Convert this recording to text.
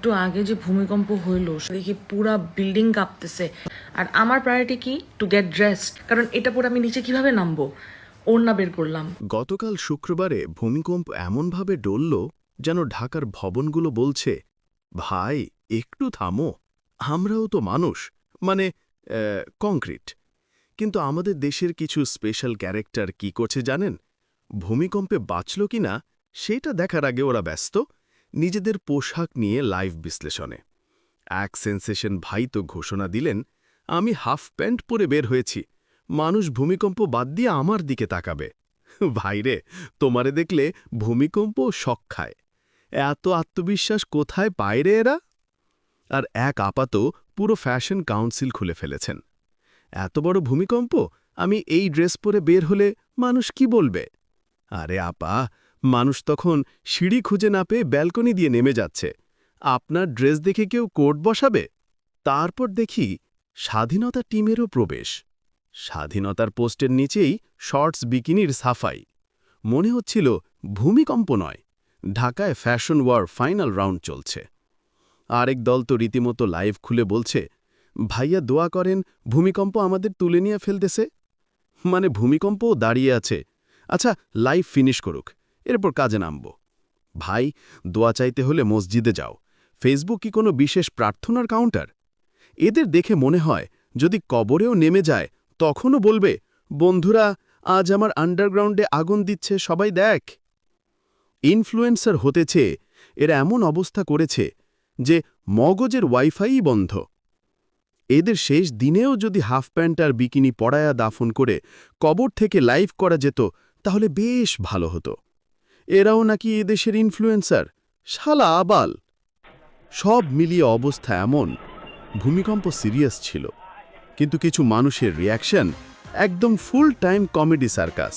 একটু আগে যে ভূমিকম্প হইলো দেখি পুরা বিল্ডিং কাঁপতেছে। আর আমার প্রায়োরিটি কি, টু গেট ড্রেসড, কারণ এটা পরে আমি নিচে কিভাবে নামবো। ওড়না বের করলাম। গতকাল শুক্রবারে ভূমিকম্প এমনভাবে ডলল যেন ঢাকার ভবনগুলো বলছে, ভাই একটু থামো, আমরাও তো মানুষ, মানে কংক্রিট। কিন্তু আমাদের দেশের কিছু স্পেশাল ক্যারেক্টার কি করছে জানেন? ভূমিকম্পে বাঁচল কিনা সেটা দেখার আগে ওরা ব্যস্ত নিজেদের পোশাক নিয়ে লাইভ বিশ্লেষণে। এক সেন্সেশন ভাই তো ঘোষণা দিলেন, আমি হাফ প্যান্ট পরে বের হয়েছি, মানুষ ভূমিকম্প বাদ দিয়ে আমার দিকে তাকাবে। ভাইরে, তোমারে দেখলে ভূমিকম্প শক খায়। এত আত্মবিশ্বাস কোথায় পায় রে এরা? আর এক আপা তো পুরো ফ্যাশন কাউন্সিল খুলে ফেলেছেন। এত বড় ভূমিকম্প, আমি এই ড্রেস পরে বের হলে মানুষ কি বলবে? আরে আপা, মানুষ তখন সিঁড়ি খুঁজে না পেয়ে ব্যালকনি দিয়ে নেমে যাচ্ছে, আপনার ড্রেস দেখে কেউ কোর্ট বসাবে? তারপর দেখি স্বাধীনতা টিমেরও প্রবেশ। স্বাধীনতার পোস্টের নিচেই শর্টস বিকিনির সাফাই। মনে হচ্ছিল ভূমিকম্প নয়, ঢাকায় ফ্যাশন ওয়ার ফাইনাল রাউন্ড চলছে। আরেক দল তো রীতিমতো লাইভ খুলে বলছে, ভাইয়া দোয়া করেন, ভূমিকম্প আমাদের তুলে নিয়ে ফেলতেছে। মানে ভূমিকম্পও দাঁড়িয়ে আছে, আচ্ছা লাইভ ফিনিশ করুক, এরপর কাজে নামব। ভাই, দোয়া চাইতে হলে মসজিদে যাও, ফেসবুক কি কোনো বিশেষ প্রার্থনার কাউন্টার? এদের দেখে মনে হয় যদি কবরেও নেমে যায় তখনও বলবে, বন্ধুরা আজ আমার আন্ডারগ্রাউন্ডে আগুন দিচ্ছে, সবাই দেখ। ইনফ্লুয়েন্সার হতে চেয়ে এরা এমন অবস্থা করেছে যে মগজের ওয়াইফাই বন্ধ। এদের শেষ দিনেও যদি হাফ প্যান্ট আর বিকিনি পড়ায়া দাফন করে কবর থেকে লাইভ করা যেত তাহলে বেশ ভালো হতো। এরাও নাকি এদেশের ইনফ্লুয়েন্সার, শালা আবাল। সব মিলিয়ে অবস্থা এমন, ভূমিকম্প সিরিয়াস ছিল, কিন্তু কিছু মানুষের রিয়াকশন একদম ফুল টাইম কমেডি সার্কাস।